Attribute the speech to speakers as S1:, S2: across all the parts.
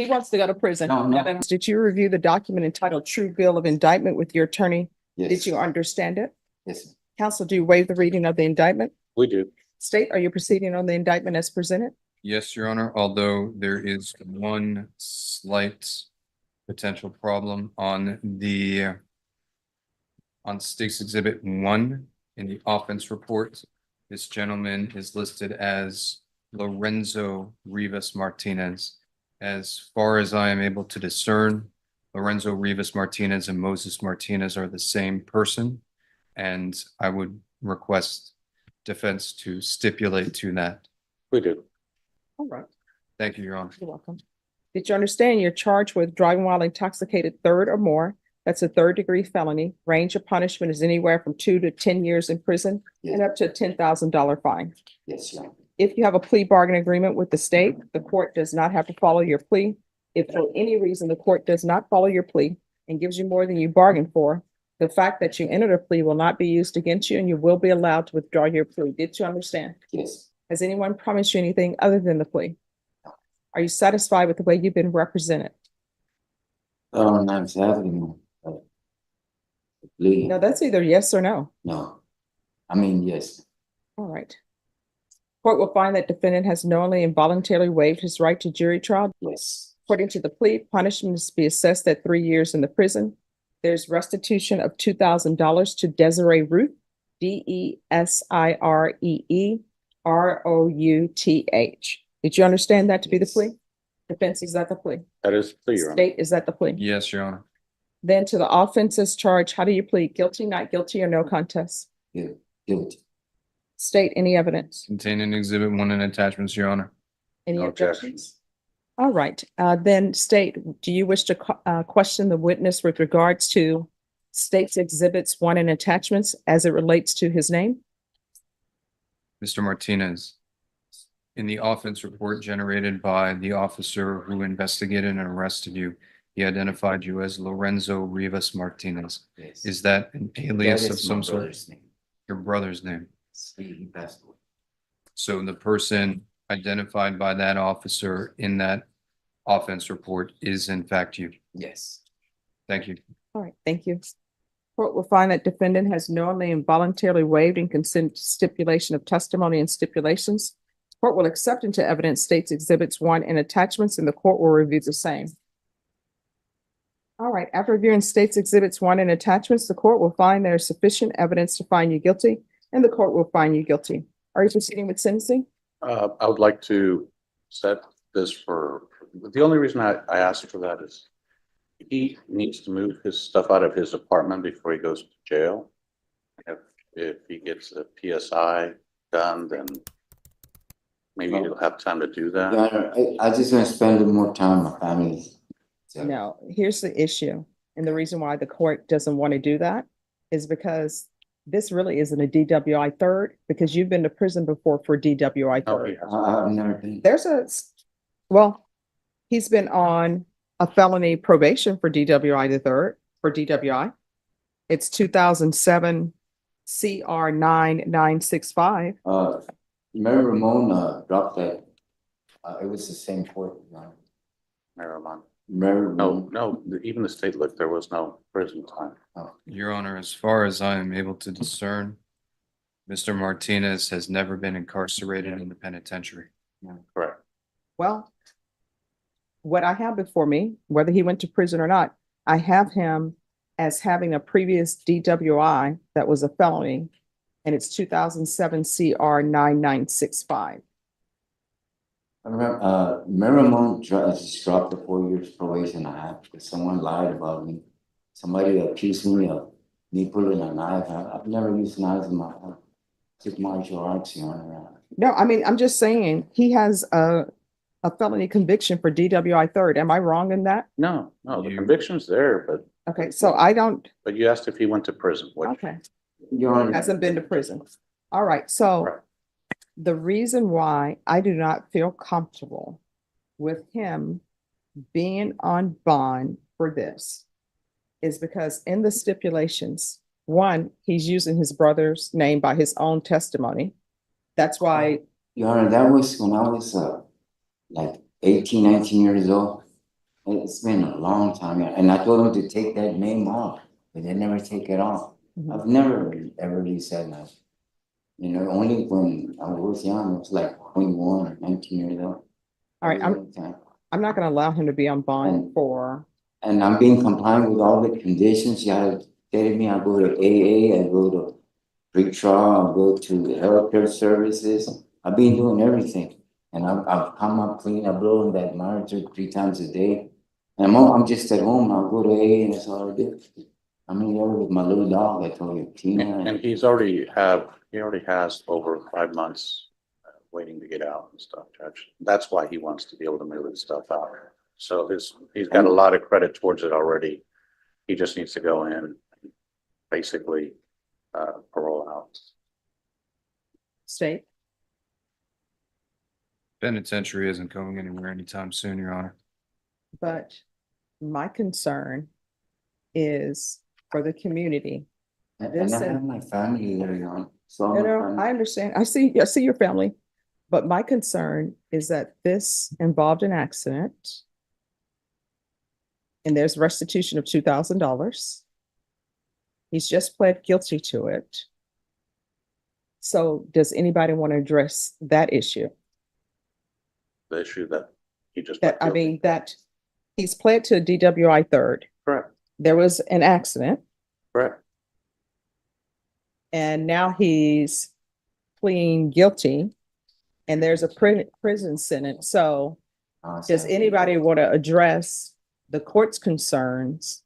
S1: He wants to go to prison.
S2: No, no.
S1: Did you review the document entitled True Bill of Indictment with your attorney? Did
S2: Yes.
S1: you understand it?
S2: Yes,
S1: Counsel, do you waive the reading of the indictment?
S3: We do.
S1: State, are you proceeding on the indictment as presented?
S4: Yes, Your Honor, although there is one slight potential problem on State's Exhibit 1 in the offense report. This gentleman is listed as Lorenzo Rivas Martinez. As far as I am able to discern, Lorenzo Rivas Martinez and Moses Martinez are the same person, and I would request defense to stipulate to that.
S3: We do.
S1: All right,
S4: Thank you, Your Honor.
S1: you're welcome. Did you understand you're charged with driving while intoxicated third or more? That's a third-degree felony. Range of punishment is anywhere from 2 to 10 years in prison and
S2: yes,
S1: up to a $10,000 fine.
S2: yes, Your Honor.
S1: If you have a plea bargain agreement with the state, the court does not have to follow your plea. If for any reason the court does not follow your plea and gives you more than you bargained for, the fact that you entered a plea will not be used against you and you will be allowed to withdraw your plea. Did you understand?
S2: Yes,
S1: Has anyone promised you anything other than the plea? Are you satisfied with the way you've been represented?
S2: I'm sadly, no. Please,
S1: No, that's either yes or no.
S2: no. I mean, yes,
S1: All right. Court will find that defendant has knowingly and voluntarily waived his right to jury trial.
S2: yes,
S1: According to the plea, punishment is to be assessed at 3 years in the prison. There's restitution of $2,000 to Desiree Ruth, DESIREE Did you understand that to be the
S2: Yes.
S1: plea? Defense, is that the plea?
S3: That is clear, Your Honor.
S1: State, is that the plea?
S4: Yes, Your Honor.
S1: Then to the offenses charged, how do you plead? Guilty, not guilty, or no contest?
S2: guilty.
S1: State, any evidence?
S4: Contained in Exhibit 1 and attachments, Your Honor.
S1: Any
S3: No
S1: objections? All right, then state, do you wish to question the witness with regards to state's exhibits 1 and attachments as it relates to his name?
S4: Mr. Martinez, in the offense report generated by the officer who investigated and arrested you, he identified you as Lorenzo Rivas Martinez.
S2: Yes.
S4: Is that an alias
S2: That
S4: of
S2: is my
S4: some sort?
S2: brother's name.
S4: Your brother's name.
S2: He passed away.
S4: So the person identified by that officer in that offense report is in fact you.
S2: Yes,
S4: Thank you.
S1: All right, thank you. Court will find that defendant has knowingly and voluntarily waived and consent to stipulation of testimony and stipulations. Court will accept into evidence state's exhibits 1 and attachments, and the court will review the same. All right, after reviewing state's exhibits 1 and attachments, the court will find there is sufficient evidence to find you guilty, and the court will find you guilty. Are you proceeding with sentencing?
S3: I would like to set this for, the only reason I asked for that is he needs to move his stuff out of his apartment before he goes to jail. If he gets a PSI done, then maybe he'll have time to do
S2: Your
S3: that.
S2: Honor, I just want to spend a little more time with my family. So,
S1: No, here's the issue. And the reason why the court doesn't want to do that is because this really isn't a DWI third, because you've been to prison before for DWI
S3: No,
S1: third.
S3: he hasn't.
S2: I've never been.
S1: Well, he's been on a felony probation for DWI the third, for DWI. It's 2007 CR 9965.
S2: Mary Ramon, dropped that. It was the same court, Your Honor.
S3: Marijuana.
S2: Mary
S3: No,
S2: Ramon.
S3: no, even the state looked, there was no prison time.
S4: Your Honor, as far as I am able to discern, Mr. Martinez has never been incarcerated in the penitentiary.
S3: Correct.
S1: Well, what I have before me, whether he went to prison or not, I have him as having a previous DWI that was a felony, and it's 2007 CR 9965.
S2: I remember, Mary Ramon just dropped the 4 years probation I had because someone lied about me. Somebody accused me of me pulling a knife. I've never used knives in my took martial arts, Your Honor.
S1: No, I mean, I'm just saying, he has a felony conviction for DWI third. Am I wrong in that?
S3: No, no, the
S4: You-
S3: conviction's there,
S1: Okay, so I don't,
S3: but you asked if he went to prison, which,
S1: okay,
S2: Your Honor.
S1: hasn't been to prison. All right, so
S3: Right.
S1: the reason why I do not feel comfortable with him being on bond for this is because in the stipulations, one, he's using his brother's name by his own testimony. That's why,
S2: Your Honor, that was when I was like 18, 19 years old. It's been a long time, and I told them to take that name off, but they never take it off.
S1: Mhm.
S2: I've never ever really said that. You know, only when I was young, I was like 21 or 19 years old.
S1: All right, I'm not gonna allow him to be on bond
S2: And-
S1: for,
S2: And I'm being compliant with all the conditions. You have stated me, I go to AA, I go to pre-trial, I go to healthcare services. I've been doing everything. And I've come up clean, I blow in that monitor 3 times a day. And I'm just at home, I'll go to AA and that's all I do. I'm in there with my little dog, I told you, Tina.
S3: And he already has over 5 months waiting to get out and stuff, Judge. That's why he wants to be able to move his stuff out. So he's got a lot of credit towards it already. He just needs to go in and basically parole out.
S1: state.
S4: Penitentiary isn't going anywhere anytime soon, Your Honor.
S1: But my concern is for the community.
S2: And
S1: This
S2: I
S1: and-
S2: have my family there, you know. So
S1: You know, I understand. I see your family. But my concern is that this involved an accident. And there's restitution of $2,000. He's just pled guilty to it. So does anybody want to address that issue?
S3: The issue that he just.
S1: That, I mean, that he's pled to a DWI third.
S3: Correct,
S1: There was an accident
S3: correct.
S1: and now he's pleading guilty. And there's a prison sentence. So does anybody want to address the court's concerns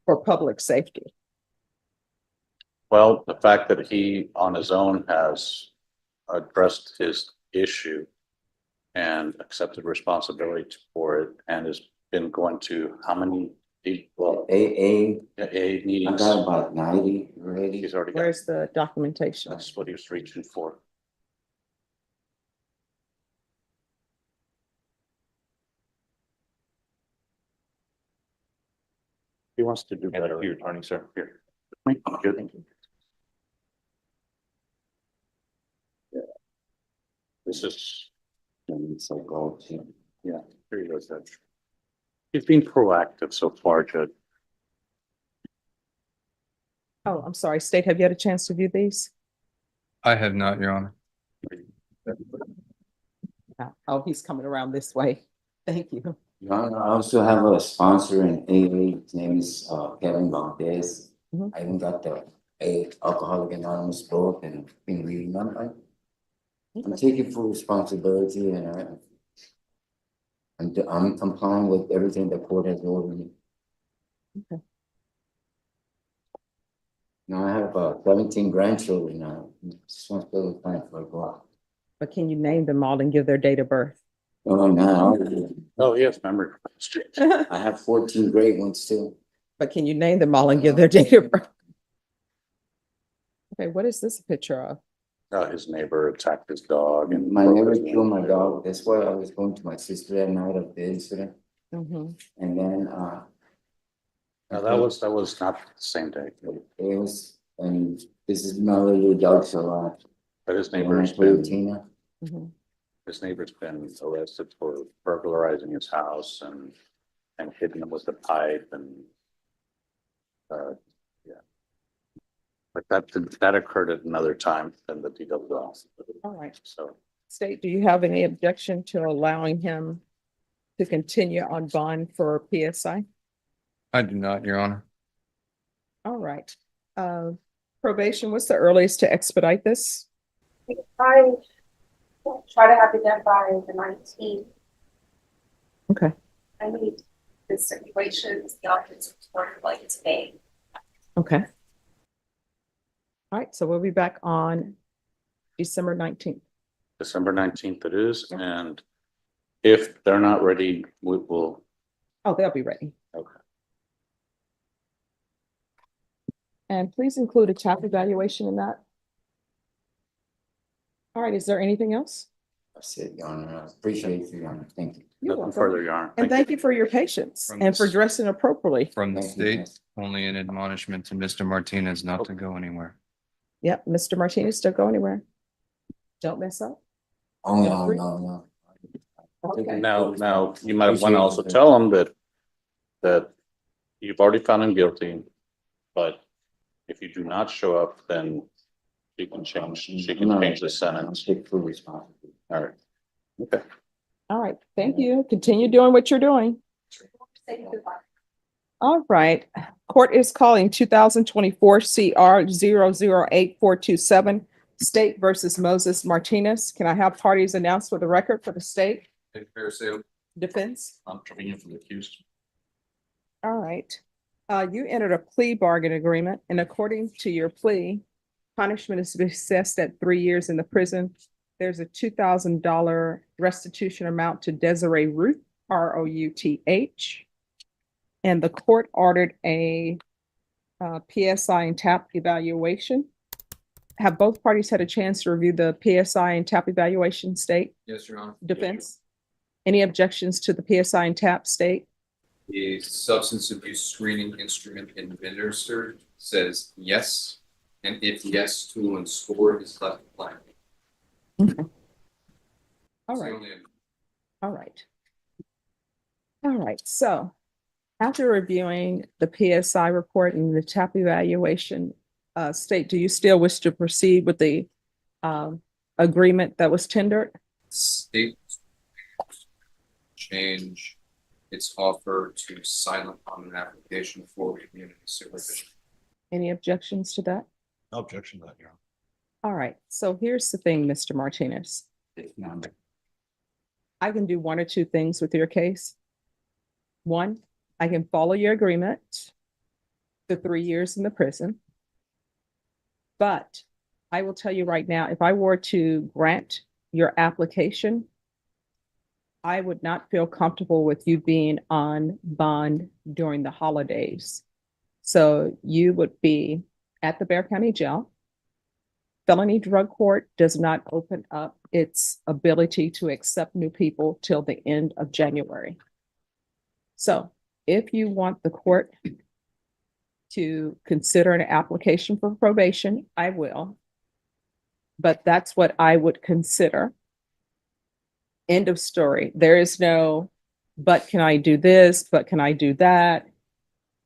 S1: for public safety?
S3: Well, the fact that he on his own has addressed his issue and accepted responsibility for it and has been going to how many
S2: Well, AA, I
S3: meetings?
S2: got about 90 already.
S3: He's already got,
S1: Where's the documentation?
S3: that's what he was reaching for. He wants to do better. Your attorney, sir. Here. Thank you. Yeah. This is,
S2: And it's like, oh, gee.
S3: yeah, here he goes, Judge. He's been proactive so far, Judge.
S1: Oh, I'm sorry, State, have you had a chance to view these?
S4: I have not, Your Honor.
S1: Oh, he's coming around this way. Thank you.
S2: Your Honor, I also have a sponsor in AA. His name is Kevin Valdez.
S1: Mhm.
S2: I even got the Alcoholic Anonymous book and been reading them. I'm taking full responsibility and I'm complying with everything the court has ordered me.
S1: Okay.
S2: Now I have 17 grandchildren now. Just want to spend the time for a while.
S1: But can you name them all and give their date of birth?
S2: Oh, now
S3: Oh, yes, memory.
S2: I have 14 great ones too.
S1: But can you name them all and give their date of birth? Okay, what is this a picture of?
S3: His neighbor attacked his dog and.
S2: My neighbor killed my dog. That's why I was going to my sister that night of the incident.
S1: Mhm.
S2: And then
S3: No, that was not the same day,
S2: it was, and this is my little dog, so
S3: but his
S2: when I
S3: neighbor's
S2: played
S3: been,
S2: Tina.
S1: Mhm.
S3: his neighbor's been arrested for burglarizing his house and hitting him with a pipe and. Yeah. But that occurred at another time than the DWI.
S1: All right.
S3: So,
S1: State, do you have any objection to allowing him to continue on bond for PSI?
S4: I do not, Your Honor.
S1: All right. Probation, what's the earliest to expedite this?
S5: I try to have it done by the 19th.
S1: Okay.
S5: I need the situations, the options for like today.
S1: Okay. All right, so we'll be back on December 19th.
S3: December 19th it is,
S1: Yeah.
S3: and if they're not ready, we will.
S1: Oh, they'll be ready.
S3: Okay.
S1: And please include a CHAP evaluation in that. All right, is there anything else?
S2: That's it, Your Honor. I appreciate you, Your Honor. Thank you.
S1: You're
S3: Nothing
S1: welcome.
S3: further, Your Honor.
S1: And thank you for your patience
S4: From
S1: and for
S4: this-
S1: dressing appropriately.
S4: From the
S2: Thank you.
S4: state, only an admonishment to Mr. Martinez not to go anywhere.
S1: Yep, Mr. Martinez, don't go anywhere. Don't mess up.
S2: Oh,
S1: Yeah,
S2: no,
S1: free.
S2: no, no.
S1: Okay.
S3: Now, you might want to also tell them that you've already found him guilty, but if you do not show up, then she can change the sentence.
S2: Take full responsibility.
S3: All right. Okay.
S1: All right, thank you. Continue doing what you're doing.
S5: Say goodbye.
S1: All right, court is calling 2024 CR 008427 State versus Moses Martinez. Can I have parties announced for the record for the state defense?
S3: I'm intervening for the accused.
S1: All right. You entered a plea bargain agreement, and according to your plea, punishment is assessed at 3 years in the prison. There's a $2,000 restitution amount to Desiree Ruth, ROUTH. And the court ordered a PSI and TAP evaluation. Have both parties had a chance to review the PSI and TAP evaluation, state
S4: Yes, Your Honor.
S1: defense? Any objections to the PSI and TAP, state?
S4: The substance abuse screening instrument administered says yes, and if yes, tool and score is left blank.
S1: All
S4: It's the
S1: right,
S4: only-
S1: all right. All right, so after reviewing the PSI report and the TAP evaluation, state, do you still wish to proceed with the agreement that was tendered?
S4: State change its offer to silent on an application for community supervision.
S1: Any objections to that?
S3: No objection to that, Your Honor.
S1: All right, so here's the thing, Mr. Martinez. I can do one or two things with your case. One, I can follow your agreement, the 3 years in the prison. But I will tell you right now, if I were to grant your application, I would not feel comfortable with you being on bond during the holidays. So you would be at the Bexar County Jail. Felony drug court does not open up its ability to accept new people till the end of January. So if you want the court to consider an application for probation, I will. But that's what I would consider. End of story. There is no, but can I do this? But can I do that?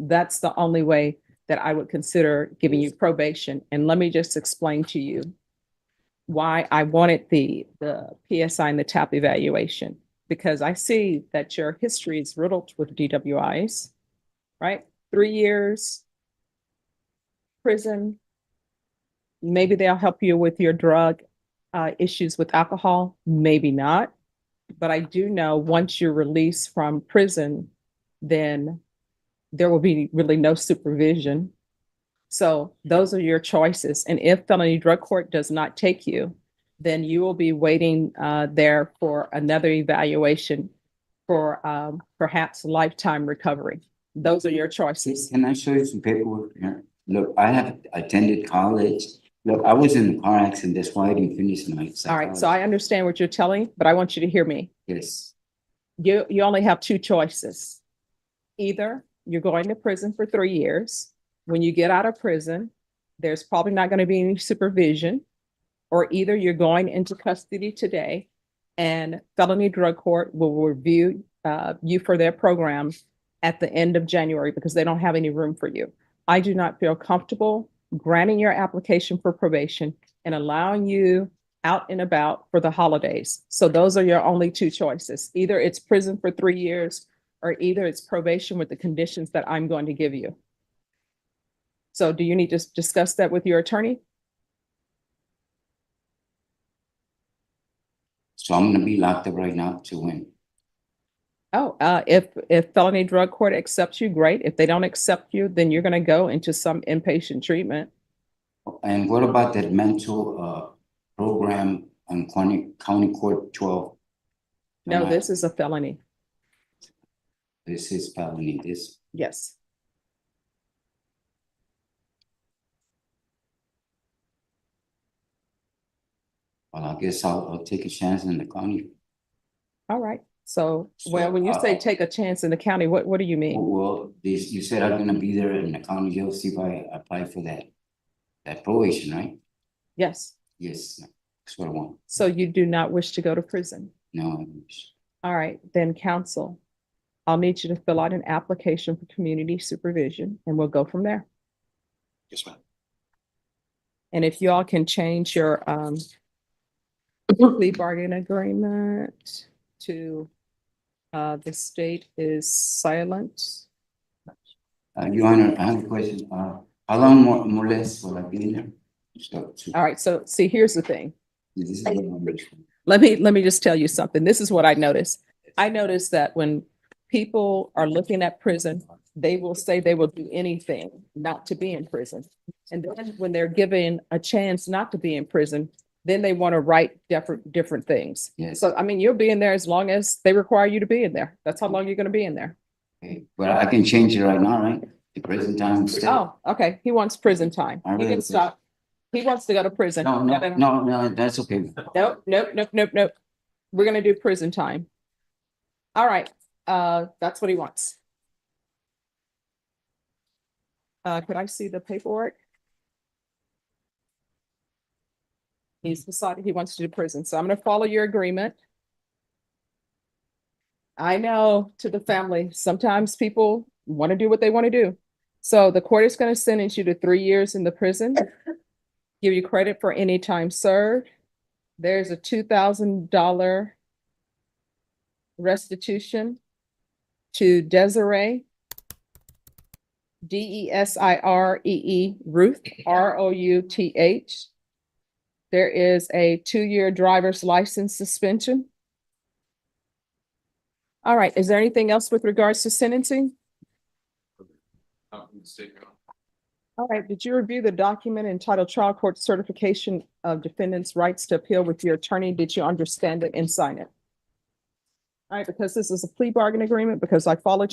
S1: That's the only way that I would consider giving you probation. And let me just explain to you why I wanted the PSI and the TAP evaluation, because I see that your history is riddled with DWIs, right? 3 years, prison. Maybe they'll help you with your drug issues with alcohol, maybe not. But I do know once you're released from prison, then there will be really no supervision. So those are your choices. And if felony drug court does not take you, then you will be waiting there for another evaluation for perhaps lifetime recovery. Those are your choices.
S2: Can I show you some paperwork here? Look, I have attended college. Look, I was in a car accident. That's why I didn't finish my
S1: All right, so I understand what you're telling, but I want you to hear me.
S2: Yes.
S1: You only have two choices. Either you're going to prison for 3 years. When you get out of prison, there's probably not going to be any supervision, or either you're going into custody today and felony drug court will review you for their program at the end of January because they don't have any room for you. I do not feel comfortable granting your application for probation and allowing you out and about for the holidays. So those are your only two choices. Either it's prison for 3 years or either it's probation with the conditions that I'm going to give you. So do you need to discuss that with your attorney?
S2: So I'm gonna be locked up right now to win.
S1: Oh, if felony drug court accepts you, great. If they don't accept you, then you're going to go into some inpatient treatment.
S2: And what about that mental program on County Court 12?
S1: No, this is a felony.
S2: This is felony, this.
S1: Yes.
S2: Well, I guess I'll take a chance in the county.
S1: All right. So, well, when you say take a chance in the county, what do you mean?
S2: Well, you said I'm gonna be there in the county jail, see if I apply for that probation, right?
S1: Yes.
S2: Yes, that's what I want.
S1: So you do not wish to go to prison?
S2: No,
S1: All right, then council, I'll need you to fill out an application for community supervision and we'll go from there.
S3: Yes, ma'am.
S1: And if y'all can change your plea bargain agreement to the state is silent.
S2: Your Honor, I have a question. How long more or less will I be in there?
S1: All right, so see, here's the thing.
S2: This is what I'm looking for.
S1: Let me just tell you something. This is what I noticed. I noticed that when people are looking at prison, they will say they will do anything not to be in prison. And then when they're given a chance not to be in prison, then they want to write different things.
S2: Yes.
S1: So, I mean, you'll be in there as long as they require you to be in there. That's how long you're going to be in there.
S2: Okay, but I can change it right now, right? The present time. stay.
S1: Oh, okay. He wants prison time.
S2: I
S1: You
S2: really
S1: can stop. He wants to go to prison.
S2: No, that's okay.
S1: Nope. We're gonna do prison time. All right, that's what he wants. Could I see the paperwork? He's decided he wants to do prison, so I'm gonna follow your agreement. I know, to the family, sometimes people want to do what they want to do. So the court is gonna sentence you to 3 years in the prison. Give you credit for any time served. There's a $2,000 restitution to Desiree, Desiree, Ruth, Routh. There is a 2-year driver's license suspension. All right, is there anything else with regards to sentencing? All right, did you review the document entitled Trial Court Certification of Defendant's Rights to Appeal with your attorney? Did you understand it and sign it? All right, because this is a plea bargain agreement, because I followed you.